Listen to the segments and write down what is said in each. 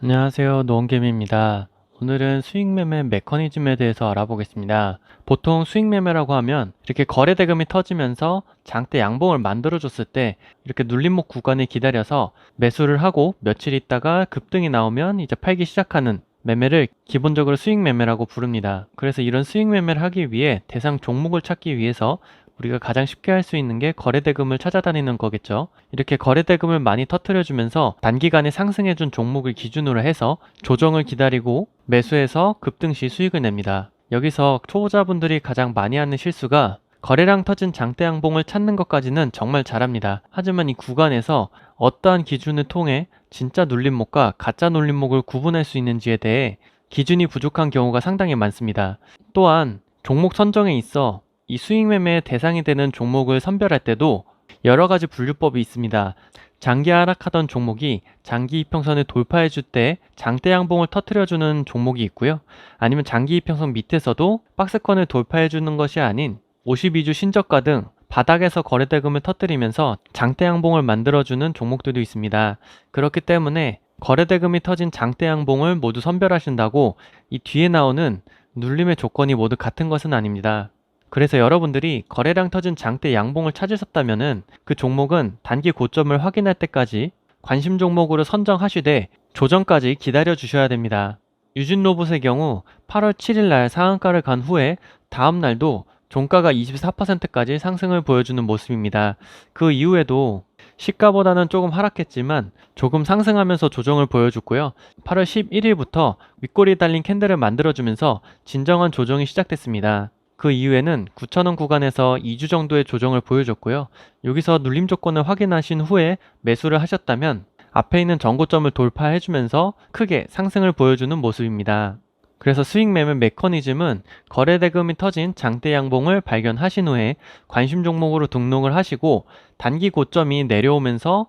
안녕하세요. 노원개미입니다. 오늘은 수익매매 메커니즘에 대해서 알아보겠습니다. 보통 수익매매라고 하면 이렇게 거래대금이 터지면서 장대 양봉을 만들어줬을 때 이렇게 눌림목 구간을 기다려서 매수를 하고 며칠 있다가 급등이 나오면 이제 팔기 시작하는 매매를 기본적으로 수익매매라고 부릅니다. 그래서 이런 수익매매를 하기 위해 대상 종목을 찾기 위해서 우리가 가장 쉽게 할 수 있는 게 거래대금을 찾아다니는 거겠죠. 이렇게 거래대금을 많이 터트려주면서 단기간에 상승해준 종목을 기준으로 해서 조정을 기다리고 매수해서 급등 시 수익을 냅니다. 여기서 초보자분들이 가장 많이 하는 실수가 거래량 터진 장대 양봉을 찾는 것까지는 정말 잘합니다. 하지만 이 구간에서 어떠한 기준을 통해 진짜 눌림목과 가짜 눌림목을 구분할 수 있는지에 대해 기준이 부족한 경우가 상당히 많습니다. 또한 종목 선정에 있어 이 수익 매매의 대상이 되는 종목을 선별할 때도 여러 가지 분류법이 있습니다. 장기 하락하던 종목이 장기 이평선을 돌파해 줄 때 장대 양봉을 터트려주는 종목이 있고요. 아니면 장기 이평선 밑에서도 박스권을 돌파해 주는 것이 아닌 52주 신저가 등 바닥에서 거래대금을 터뜨리면서 장대 양봉을 만들어주는 종목들도 있습니다. 그렇기 때문에 거래대금이 터진 장대 양봉을 모두 선별하신다고 이 뒤에 나오는 눌림의 조건이 모두 같은 것은 아닙니다. 그래서 여러분들이 거래량 터진 장대 양봉을 찾으셨다면은 그 종목은 단기 고점을 확인할 때까지 관심 종목으로 선정하시되 조정까지 기다려 주셔야 됩니다. 유진로봇의 경우 8월 7일 날 상한가를 간 후에 다음 날도 종가가 24%까지 상승을 보여주는 모습입니다. 그 이후에도 시가보다는 조금 하락했지만 조금 상승하면서 조정을 보여줬고요. 8월 11일부터 윗꼬리 달린 캔들을 만들어주면서 진정한 조정이 시작됐습니다. 그 이후에는 9,000원 구간에서 2주 정도의 조정을 보여줬고요. 여기서 눌림 조건을 확인하신 후에 매수를 하셨다면 앞에 있는 전고점을 돌파해주면서 크게 상승을 보여주는 모습입니다. 그래서 수익 매매 메커니즘은 거래대금이 터진 장대 양봉을 발견하신 후에 관심 종목으로 등록을 하시고 단기 고점이 내려오면서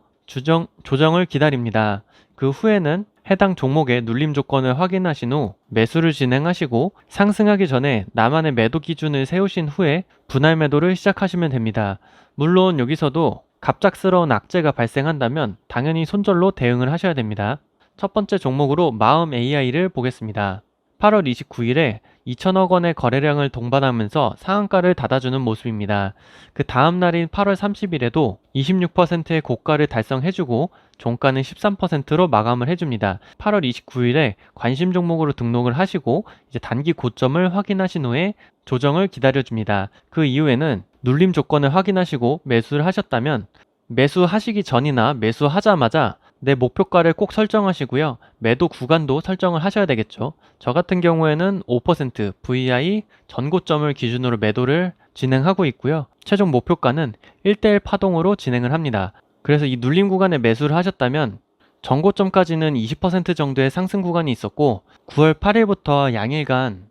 조정을 기다립니다. 그 후에는 해당 종목의 눌림 조건을 확인하신 후 매수를 진행하시고 상승하기 전에 나만의 매도 기준을 세우신 후에 분할 매도를 시작하시면 됩니다. 물론 여기서도 갑작스러운 악재가 발생한다면 당연히 손절로 대응을 하셔야 됩니다. 첫 번째 종목으로 마음 AI를 보겠습니다. 8월 29일에 2천억 원의 거래량을 동반하면서 상한가를 닫아주는 모습입니다. 그 다음 날인 8월 30일에도 26%의 고가를 달성해주고 종가는 13%로 마감을 해줍니다. 8월 29일에 관심 종목으로 등록을 하시고 이제 단기 고점을 확인하신 후에 조정을 기다려줍니다. 그 이후에는 눌림 조건을 확인하시고 매수를 하셨다면 매수하시기 전이나 매수하자마자 내 목표가를 꼭 설정하시고요. 매도 구간도 설정을 하셔야 되겠죠. 저 같은 경우에는 5% VI 전고점을 기준으로 매도를 진행하고 있고요. 최종 목표가는 1대1 파동으로 진행을 합니다. 그래서 이 눌림 구간에 매수를 하셨다면 전고점까지는 20% 정도의 상승 구간이 있었고 9월 8일부터 양일간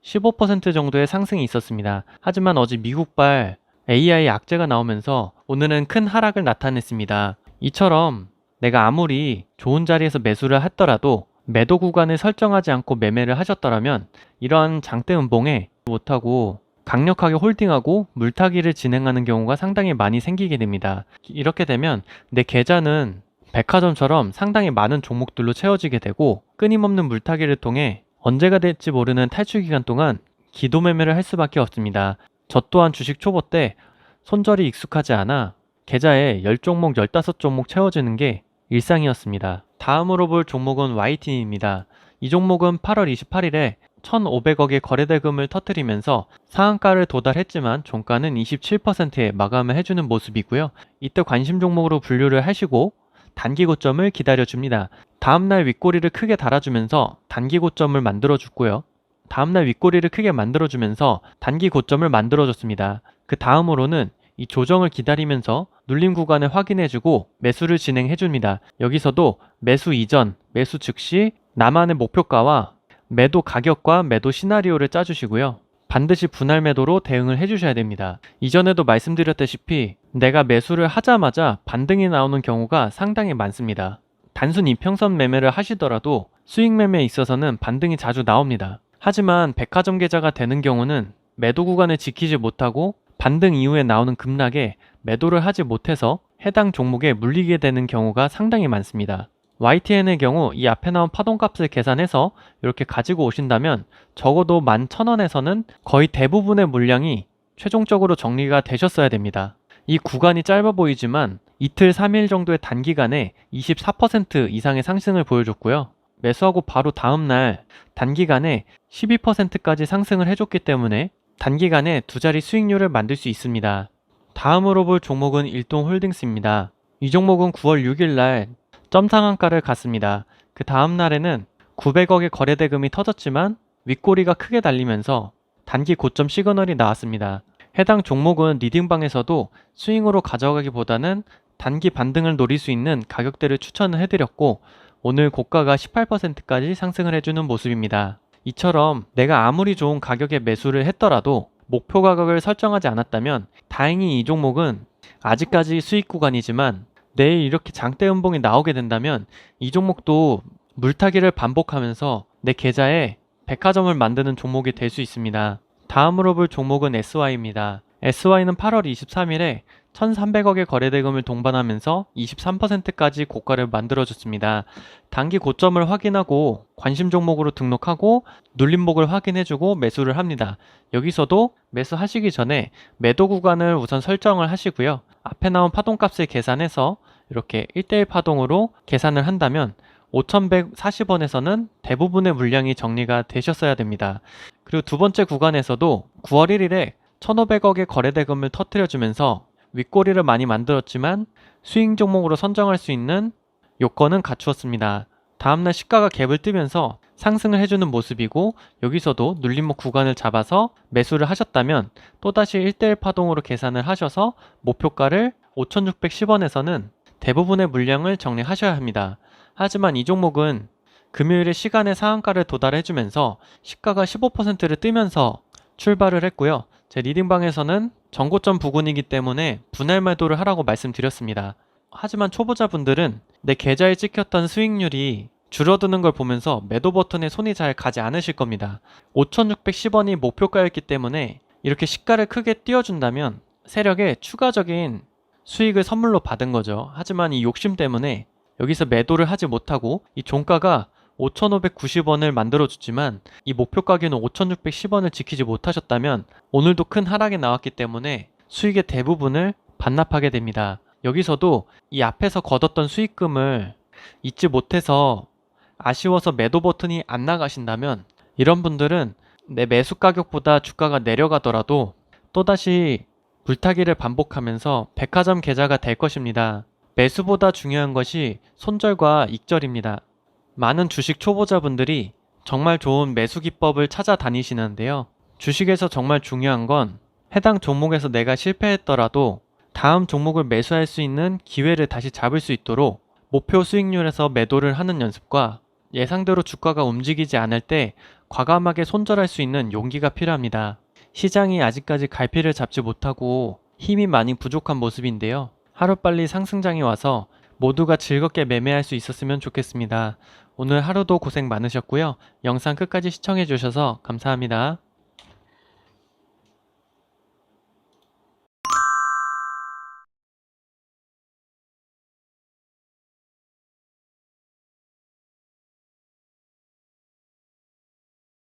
15% 정도의 상승이 있었습니다. 하지만 어제 미국발 AI 악재가 나오면서 오늘은 큰 하락을 나타냈습니다. 이처럼 내가 아무리 좋은 자리에서 매수를 했더라도 매도 구간을 설정하지 않고 매매를 하셨더라면 이러한 장대 음봉에 못하고 강력하게 홀딩하고 물타기를 진행하는 경우가 상당히 많이 생기게 됩니다. 이렇게 되면 내 계좌는 백화점처럼 상당히 많은 종목들로 채워지게 되고 끊임없는 물타기를 통해 언제가 될지 모르는 탈출 기간 동안 기도 매매를 할 수밖에 없습니다. 저 또한 주식 초보 때 손절이 익숙하지 않아 계좌에 10종목, 15종목 채워지는 게 일상이었습니다. 다음으로 볼 종목은 YTN입니다. 이 종목은 8월 28일에 1,500억의 거래대금을 터뜨리면서 상한가를 도달했지만 종가는 27%에 마감을 해주는 모습이고요. 이때 관심 종목으로 분류를 하시고 단기 고점을 기다려줍니다. 다음날 윗꼬리를 크게 달아주면서 단기 고점을 만들어주고요. 다음날 윗꼬리를 크게 만들어주면서 단기 고점을 만들어줬습니다. 그 다음으로는 이 조정을 기다리면서 눌림 구간을 확인해주고 매수를 진행해줍니다. 여기서도 매수 이전, 매수 즉시 나만의 목표가와 매도 가격과 매도 시나리오를 짜주시고요. 반드시 분할 매도로 대응을 해주셔야 됩니다. 이전에도 말씀드렸다시피 내가 매수를 하자마자 반등이 나오는 경우가 상당히 많습니다. 단순 이평선 매매를 하시더라도 수익 매매에 있어서는 반등이 자주 나옵니다. 하지만 백화점 계좌가 되는 경우는 매도 구간을 지키지 못하고 반등 이후에 나오는 급락에 매도를 하지 못해서 해당 종목에 물리게 되는 경우가 상당히 많습니다. YTN의 경우 이 앞에 나온 파동값을 계산해서 이렇게 가지고 오신다면 적어도 11,000원에서는 거의 대부분의 물량이 최종적으로 정리가 되셨어야 됩니다. 이 구간이 짧아 보이지만 이틀 3일 정도의 단기간에 24% 이상의 상승을 보여줬고요. 매수하고 바로 다음날 단기간에 12%까지 상승을 해줬기 때문에 단기간에 두 자리 수익률을 만들 수 있습니다. 다음으로 볼 종목은 일동홀딩스입니다. 이 종목은 9월 6일 날 점상한가를 갔습니다. 그 다음 날에는 900억의 거래 대금이 터졌지만 윗꼬리가 크게 달리면서 단기 고점 시그널이 나왔습니다. 해당 종목은 리딩방에서도 스윙으로 가져가기보다는 단기 반등을 노릴 수 있는 가격대를 추천을 해드렸고 오늘 고가가 18%까지 상승을 해주는 모습입니다. 이처럼 내가 아무리 좋은 가격에 매수를 했더라도 목표 가격을 설정하지 않았다면 다행히 이 종목은 아직까지 수익 구간이지만 내일 이렇게 장대 음봉이 나오게 된다면 이 종목도 물타기를 반복하면서 내 계좌에 백화점을 만드는 종목이 될 수 있습니다. 다음으로 볼 종목은 SY입니다. SY는 8월 23일에 1,300억의 거래대금을 동반하면서 23%까지 고가를 만들어줬습니다. 단기 고점을 확인하고 관심 종목으로 등록하고 눌림목을 확인해주고 매수를 합니다. 여기서도 매수하시기 전에 매도 구간을 우선 설정을 하시고요. 앞에 나온 파동값을 계산해서 이렇게 1대1 파동으로 계산을 한다면 5,140원에서는 대부분의 물량이 정리가 되셨어야 됩니다. 그리고 두 번째 구간에서도 9월 1일에 1,500억의 거래대금을 터뜨려주면서 윗꼬리를 많이 만들었지만 스윙 종목으로 선정할 수 있는 요건은 갖추었습니다. 다음날 시가가 갭을 뜨면서 상승을 해주는 모습이고 여기서도 눌림목 구간을 잡아서 매수를 하셨다면 또다시 1대1 파동으로 계산을 하셔서 목표가를 5,610원에서는 대부분의 물량을 정리하셔야 합니다. 하지만 이 종목은 금요일에 시간의 상한가를 도달해주면서 시가가 15%를 뜨면서 출발을 했고요. 제 리딩방에서는 전고점 부근이기 때문에 분할 매도를 하라고 말씀드렸습니다. 하지만 초보자분들은 내 계좌에 찍혔던 수익률이 줄어드는 걸 보면서 매도 버튼에 손이 잘 가지 않으실 겁니다. 5,610원이 목표가였기 때문에 이렇게 시가를 크게 띄워준다면 세력에 추가적인 수익을 선물로 받은 거죠. 하지만 이 욕심 때문에 여기서 매도를 하지 못하고 이 종가가 5,590원을 만들어줬지만 이 목표 가격은 5,610원을 지키지 못하셨다면 오늘도 큰 하락이 나왔기 때문에 수익의 대부분을 반납하게 됩니다. 여기서도 이 앞에서 거뒀던 수익금을 잊지 못해서 아쉬워서 매도 버튼이 안 나가신다면 이런 분들은 내 매수 가격보다 주가가 내려가더라도 또다시 물타기를 반복하면서 백화점 계좌가 될 것입니다. 매수보다 중요한 것이 손절과 익절입니다. 많은 주식 초보자분들이 정말 좋은 매수 기법을 찾아다니시는데요. 주식에서 정말 중요한 건 해당 종목에서 내가 실패했더라도 다음 종목을 매수할 수 있는 기회를 다시 잡을 수 있도록 목표 수익률에서 매도를 하는 연습과 예상대로 주가가 움직이지 않을 때 과감하게 손절할 수 있는 용기가 필요합니다. 시장이 아직까지 갈피를 잡지 못하고 힘이 많이 부족한 모습인데요. 하루빨리 상승장이 와서 모두가 즐겁게 매매할 수 있었으면 좋겠습니다. 오늘 하루도 고생 많으셨고요. 영상 끝까지 시청해 주셔서 감사합니다.